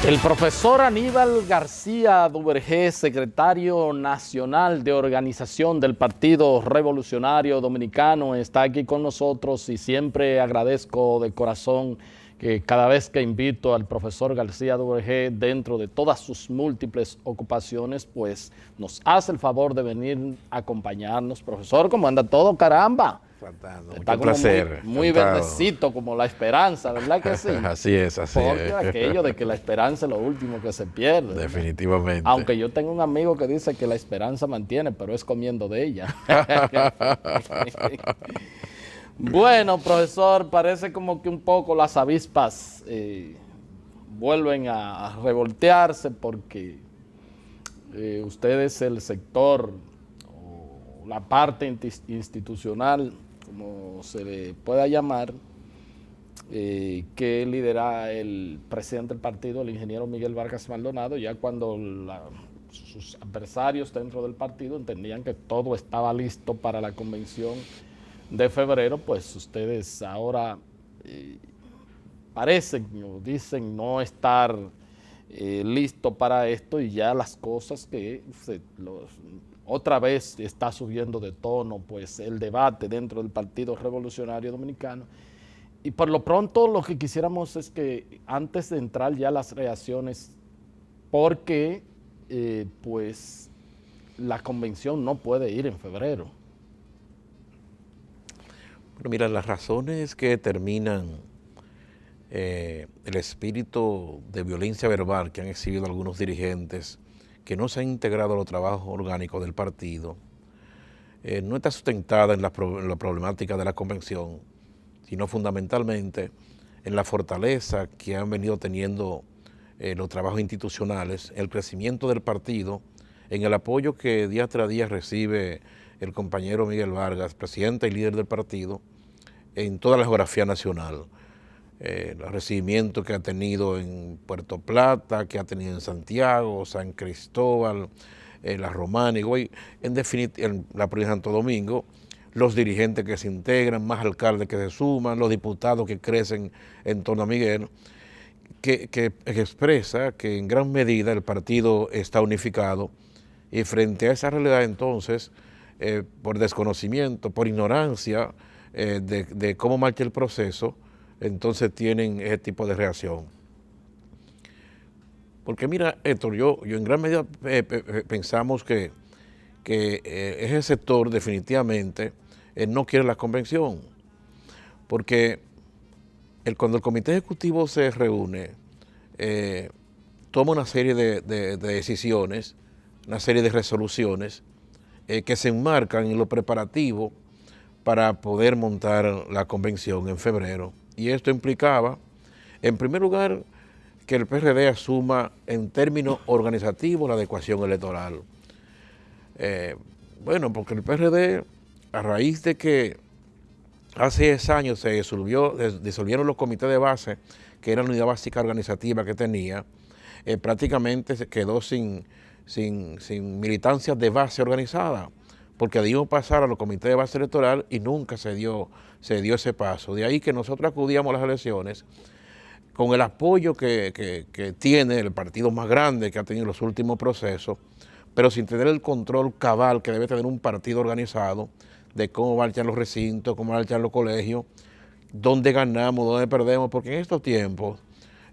El profesor Aníbal García Duvergé, secretario nacional de organización del Partido Revolucionario Dominicano, está aquí con nosotros y siempre agradezco de corazón que cada vez que invito al profesor García Duvergé, dentro de todas sus múltiples ocupaciones, pues nos hace el favor de venir a acompañarnos. Profesor, ¿cómo anda todo, caramba? Está Mucho como placer. muy verdecito, como la esperanza, ¿verdad que sí? Así es, así Porque es. aquello de que la esperanza es lo último que se pierde, ¿verdad? Definitivamente. Aunque yo tengo un amigo que dice que la esperanza mantiene, pero es comiendo de ella. Bueno, profesor, parece como que un poco las avispas vuelven a revoltearse porque usted es el sector o la parte institucional, como se le pueda llamar, que lidera el presidente del partido, el ingeniero Miguel Vargas Maldonado, ya cuando sus adversarios dentro del partido entendían que todo estaba listo para la convención de febrero, pues ustedes ahora parecen o dicen no estar listo para esto, y ya las cosas que otra vez está subiendo de tono, pues el debate dentro del Partido Revolucionario Dominicano. Y por lo pronto lo que quisiéramos es que antes de entrar ya las reacciones, porque pues la convención no puede ir en febrero. Bueno, mira, las razones que determinan el espíritu de violencia verbal que han exhibido algunos dirigentes que no se han integrado a los trabajos orgánicos del partido, no está sustentada en la problemática de la convención, sino fundamentalmente en la fortaleza que han venido teniendo los trabajos institucionales, el crecimiento del partido, en el apoyo que día tras día recibe el compañero Miguel Vargas, presidente y líder del partido, en toda la geografía nacional. El recibimiento que ha tenido en Puerto Plata, que ha tenido en Santiago, San Cristóbal, La Romana, y en definitiva en la provincia de Santo Domingo, los dirigentes que se integran, más alcaldes que se suman, los diputados que crecen en torno a Miguel, que expresa que en gran medida el partido está unificado, y frente a esa realidad entonces, por desconocimiento, por ignorancia de cómo marcha el proceso, entonces tienen ese tipo de reacción. Porque mira, Héctor, yo en gran medida pensamos que ese sector definitivamente no quiere la convención, porque cuando el comité ejecutivo se reúne, toma una serie de decisiones, una serie de resoluciones que se enmarcan en lo preparativo para poder montar la convención en febrero. Y esto implicaba, en primer lugar, que el PRD asuma en términos organizativos la adecuación electoral. Bueno, porque el PRD, a raíz de que hace 10 años se disolvieron los comités de base, que era la unidad básica organizativa que tenía, prácticamente se quedó sin militancias de base organizada, porque dimos pasar a los comités de base electoral y nunca se dio ese paso. De ahí que nosotros acudíamos a las elecciones con el apoyo que tiene el partido más grande que ha tenido en los últimos procesos, pero sin tener el control cabal que debe tener un partido organizado de cómo marchan los recintos, cómo marchan los colegios, dónde ganamos, dónde perdemos, porque en estos tiempos,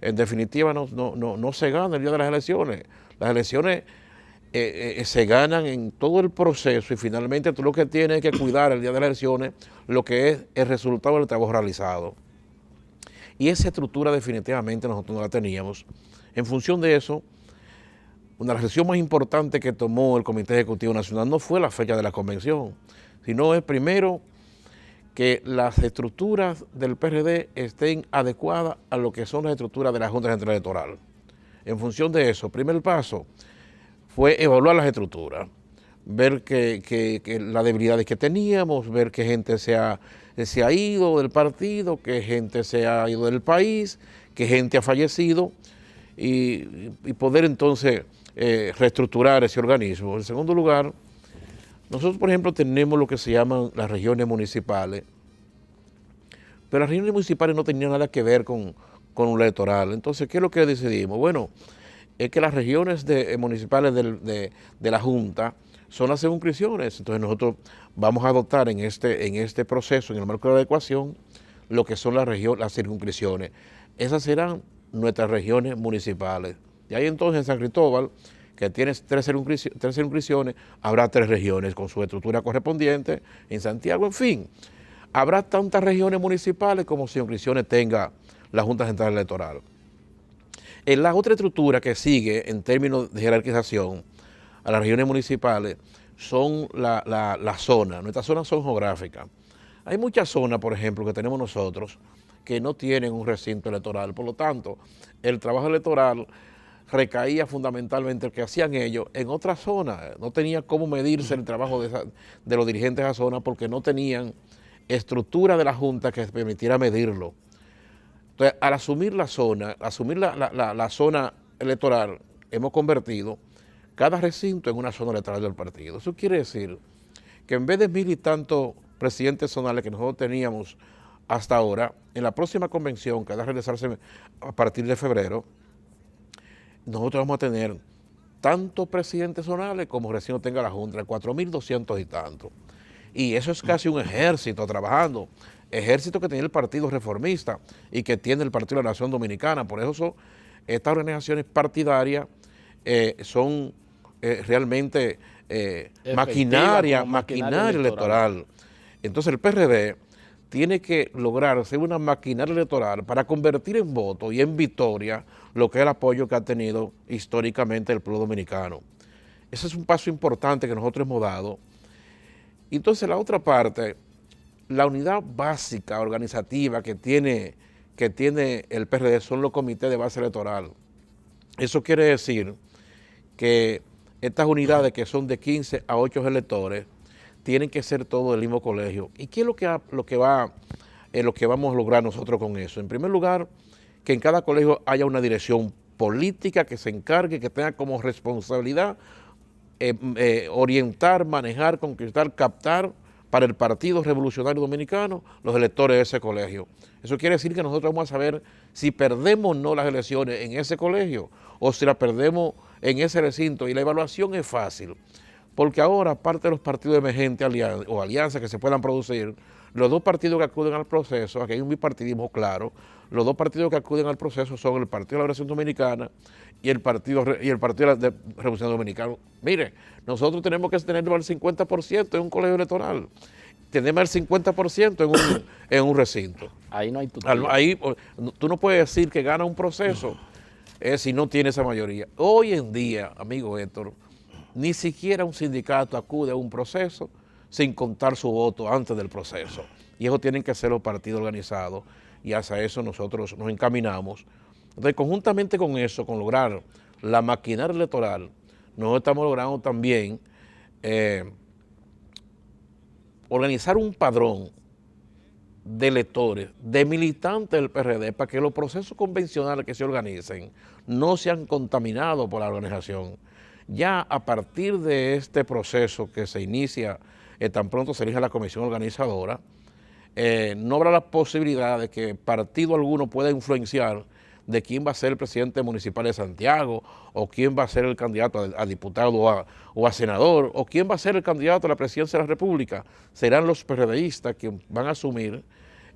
en definitiva, no se gana el día de las elecciones. Las elecciones se ganan en todo el proceso, y finalmente tú lo que tienes es que cuidar el día de las elecciones lo que es el resultado del trabajo realizado. Y esa estructura definitivamente nosotros no la teníamos. En función de eso, una de las decisiones más importantes que tomó el Comité Ejecutivo Nacional no fue la fecha de la convención, sino es primero que las estructuras del PRD estén adecuadas a lo que son las estructuras de la Junta Central Electoral. En función de eso, primer paso fue evaluar las estructuras, ver que las debilidades que teníamos, ver qué gente se ha ido del partido, qué gente se ha ido del país, qué gente ha fallecido, y poder entonces reestructurar ese organismo. En segundo lugar, nosotros, por ejemplo, tenemos lo que se llaman las regiones municipales, pero las regiones municipales no tenían nada que ver con con un electoral. Entonces, ¿qué es lo que decidimos? Bueno, es que las regiones municipales de la Junta son las circunscripciones. Entonces nosotros vamos a adoptar en este proceso, en el marco de la adecuación, lo que son las circunscripciones. Esas serán nuestras regiones municipales. Y ahí entonces en San Cristóbal, que tiene tres circunscripciones, habrá 3 regiones con su estructura correspondiente. En Santiago, en fin, habrá tantas regiones municipales como circunscripciones tenga la Junta Central Electoral. En la otra estructura que sigue en términos de jerarquización a las regiones municipales son la zona. Nuestras zonas son geográficas. Hay muchas zonas, por ejemplo, que tenemos nosotros que no tienen un recinto electoral. Por lo tanto, el trabajo electoral recaía fundamentalmente el que hacían ellos en otras zonas. No tenía cómo medirse el trabajo de los dirigentes de esa zona porque no tenían estructura de la Junta que permitiera medirlo. Entonces, al asumir la zona, la zona electoral, hemos convertido cada recinto en una zona electoral del partido. Eso quiere decir que en vez de 1000 y tantos presidentes zonales que nosotros teníamos hasta ahora, en la próxima convención que va a realizarse a partir de febrero, nosotros vamos a tener tantos presidentes zonales como recién tenga la Junta, 4200 y tantos. Y eso es casi un ejército trabajando, ejército que tiene el Partido Reformista y que tiene el Partido de la Nación Dominicana. Por eso estas organizaciones partidarias son realmente maquinaria electoral. Entonces el PRD tiene que lograr ser una maquinaria electoral para convertir en voto y en victoria lo que es el apoyo que ha tenido históricamente el pueblo dominicano. Ese es un paso importante que nosotros hemos dado. Entonces la otra parte, la unidad básica organizativa que tiene el PRD son los comités de base electoral. Eso quiere decir que estas unidades que son de 15 a 8 electores tienen que ser todos del mismo colegio. ¿Y qué es lo que vamos a lograr nosotros con eso? En primer lugar, que en cada colegio haya una dirección política que se encargue, que tenga como responsabilidad orientar, manejar, conquistar, captar para el Partido Revolucionario Dominicano los electores de ese colegio. Eso quiere decir que nosotros vamos a saber si perdemos o no las elecciones en ese colegio o si las perdemos en ese recinto. Y la evaluación es fácil, porque ahora, aparte de los partidos emergentes o alianzas que se puedan producir, los dos partidos que acuden al proceso, aquí hay un bipartidismo claro, los dos partidos que acuden al proceso son el Partido de la Liberación Dominicana y el Partido de Revolución Dominicana. Mire, nosotros tenemos que tener el 50% en un colegio electoral, tenemos el 50% en un recinto. Ahí no hay Ahí tú no puedes decir que gana un proceso si no tiene esa mayoría. Hoy en día, amigo Héctor, ni siquiera un sindicato acude a un proceso sin contar su voto antes del proceso. Y eso tienen que ser los partidos organizados y hacia eso nosotros nos encaminamos. Entonces, conjuntamente con eso, con lograr la maquinaria electoral, nosotros estamos logrando también organizar un padrón de electores, de militantes del PRD, para que los procesos convencionales que se organicen no sean contaminados por la organización. Ya a partir de este proceso que se inicia, tan pronto se elija la comisión organizadora, no habrá la posibilidad de que partido alguno pueda influenciar de quién va a ser el presidente municipal de Santiago, o quién va a ser el candidato a diputado o a senador, o quién va a ser el candidato a la presidencia de la República. Serán los PRDistas quienes van a asumir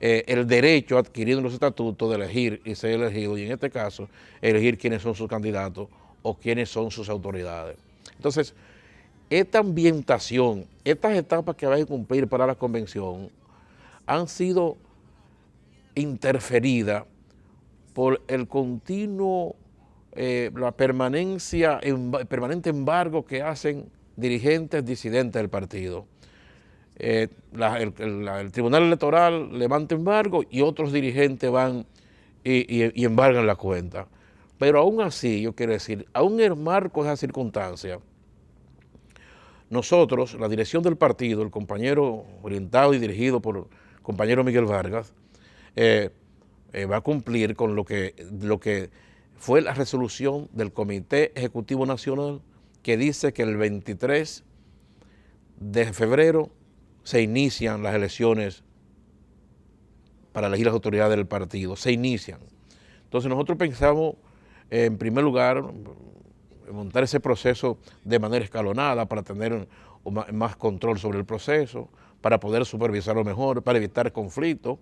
el derecho adquirido en los estatutos de elegir y ser elegido, y en este caso, elegir quiénes son sus candidatos o quiénes son sus autoridades. Entonces, esta ambientación, estas etapas que va a cumplir para la convención han sido interferidas por el continuo, la permanente embargo que hacen dirigentes disidentes del partido. El Tribunal Electoral levanta embargo y otros dirigentes van y embargan la cuenta. Pero aún así, yo quiero decir, aún en el marco de esa circunstancia, nosotros, la dirección del partido, el compañero orientado y dirigido por el compañero Miguel Vargas, va a cumplir con lo que fue la resolución del Comité Ejecutivo Nacional, que dice que el 23 de febrero se inician las elecciones para elegir las autoridades del partido, se inician. Entonces nosotros pensamos, en primer lugar, montar ese proceso de manera escalonada para tener más control sobre el proceso, para poder supervisarlo mejor, para evitar conflictos.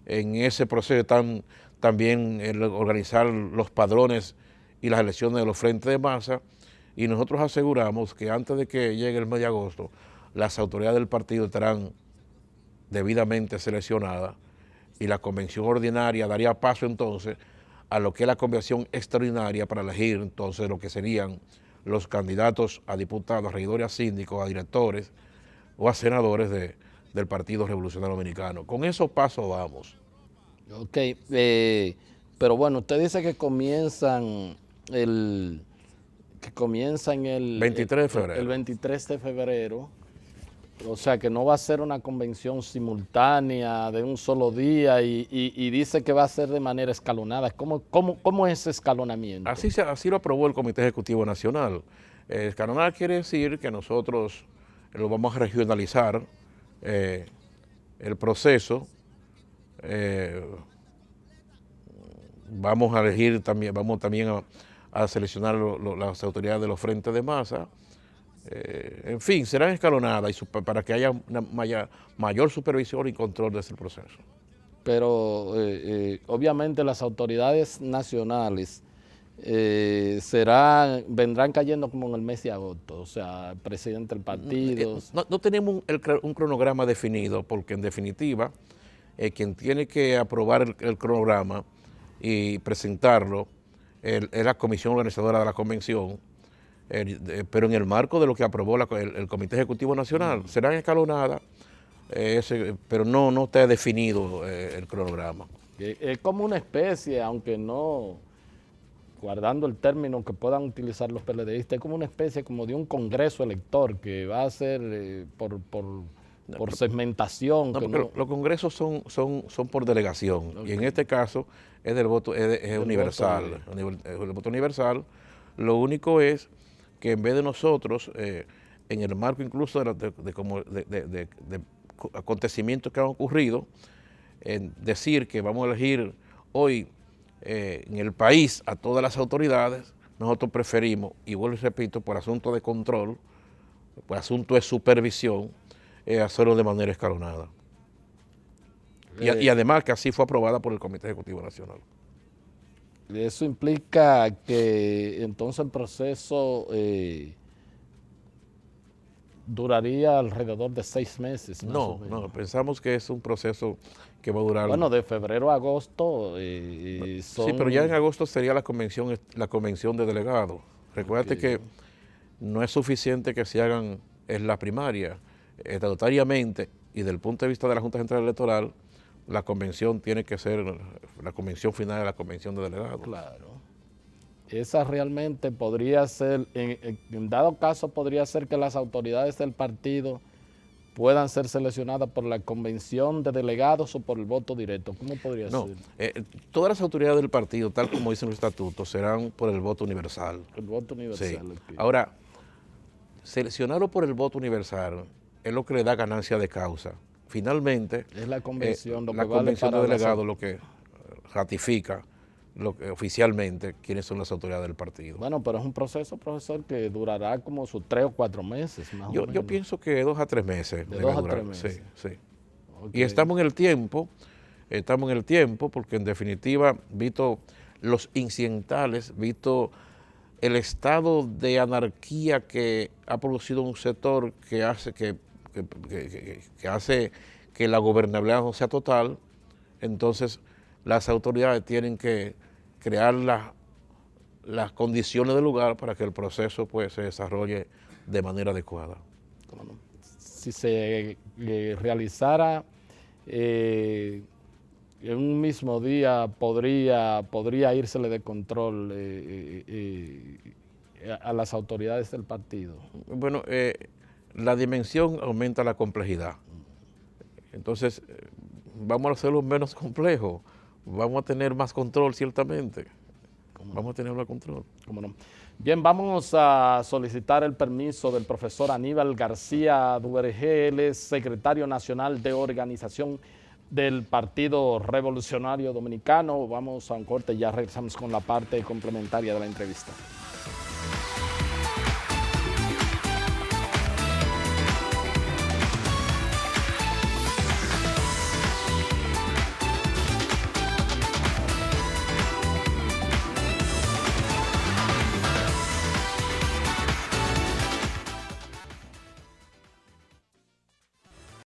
En ese proceso están también organizar los padrones y las elecciones de los frentes de masa, y nosotros aseguramos que antes de que llegue el mes de agosto, las autoridades del partido estarán debidamente seleccionadas y la convención ordinaria daría paso entonces a lo que es la convención extraordinaria para elegir entonces lo que serían los candidatos a diputados, a regidores, a síndicos, a directores o a senadores del Partido Revolucionario Dominicano. Con esos pasos vamos. Ok, pero bueno, usted dice que comienzan el 23 de febrero. El 23 de febrero. O sea, que no va a ser una convención simultánea de un solo día y dice que va a ser de manera escalonada. ¿Cómo es ese escalonamiento? Así lo aprobó el Comité Ejecutivo Nacional. Escalonar quiere decir que nosotros lo vamos a regionalizar el proceso. Vamos a elegir también, vamos también a seleccionar las autoridades de los frentes de masa. En fin, serán escalonadas para que haya una mayor supervisión y control de ese proceso. Pero obviamente las autoridades nacionales vendrán cayendo como en el mes de agosto, o sea, el presidente del partido. No tenemos un cronograma definido, porque en definitiva, quien tiene que aprobar el cronograma y presentarlo es la comisión organizadora de la convención, pero en el marco de lo que aprobó el Comité Ejecutivo Nacional. Serán escalonadas, pero no está definido el cronograma. Es como una especie, aunque no guardando el término que puedan utilizar los PLDistas, es como una especie como de un congreso elector que va a ser por segmentación. Los congresos son por delegación, okay. Y en este caso es del voto, es universal, el voto universal. Lo único es que en vez de nosotros, en el marco incluso de acontecimientos que han ocurrido, decir que vamos a elegir hoy en el país a todas las autoridades, nosotros preferimos, y vuelvo y repito, por asunto de control, por asunto de supervisión, hacerlo de manera escalonada. Y además que así fue aprobada por el Comité Ejecutivo Nacional. Eso implica que entonces el proceso duraría alrededor de 6 meses. No, pensamos que es un proceso que va a durar... Bueno, de febrero a agosto Sí, pero ya en agosto sería la convención de delegados. Recuérdate que no es suficiente que se hagan en la primaria. Estatutariamente y desde el punto de vista de la Junta Central Electoral, la convención tiene que ser la convención final de la convención de delegados. Claro. Esa realmente podría ser, en dado caso, podría ser que las autoridades del partido puedan ser seleccionadas por la convención de delegados o por el voto directo. ¿Cómo podría ser? Todas las autoridades del partido, tal como dicen los estatutos, serán por el voto universal. El voto universal. Sí. Okay. Ahora, seleccionarlo por el voto universal es lo que le da ganancia de causa. Finalmente, es la convención, la convención de delegados lo que ratifica oficialmente quiénes son las autoridades del partido. Bueno, pero es un proceso, profesor, que durará como sus 3 o 4 meses. Más o menos. Yo pienso que 2 a 3 meses. De 2 a 3 meses. Sí. Okay. Y estamos en el tiempo porque en definitiva, visto los incidentales, visto el estado de anarquía que ha producido un sector que hace que la gobernabilidad no sea total, entonces las autoridades tienen que crear las condiciones del lugar para que el proceso pues, se desarrolle de manera adecuada. Bueno, si se realizara en un mismo día, podría írsele de control a las autoridades del partido. Bueno, la dimensión aumenta la complejidad. Entonces, vamos a hacerlo menos complejo. Vamos a tener más control, ciertamente. Vamos a tener más control. ¿Cómo no? Bien, vamos a solicitar el permiso del profesor Aníbal García Duvergé, él es secretario nacional de organización del Partido Revolucionario Dominicano. Vamos a un corte y ya regresamos con la parte complementaria de la entrevista.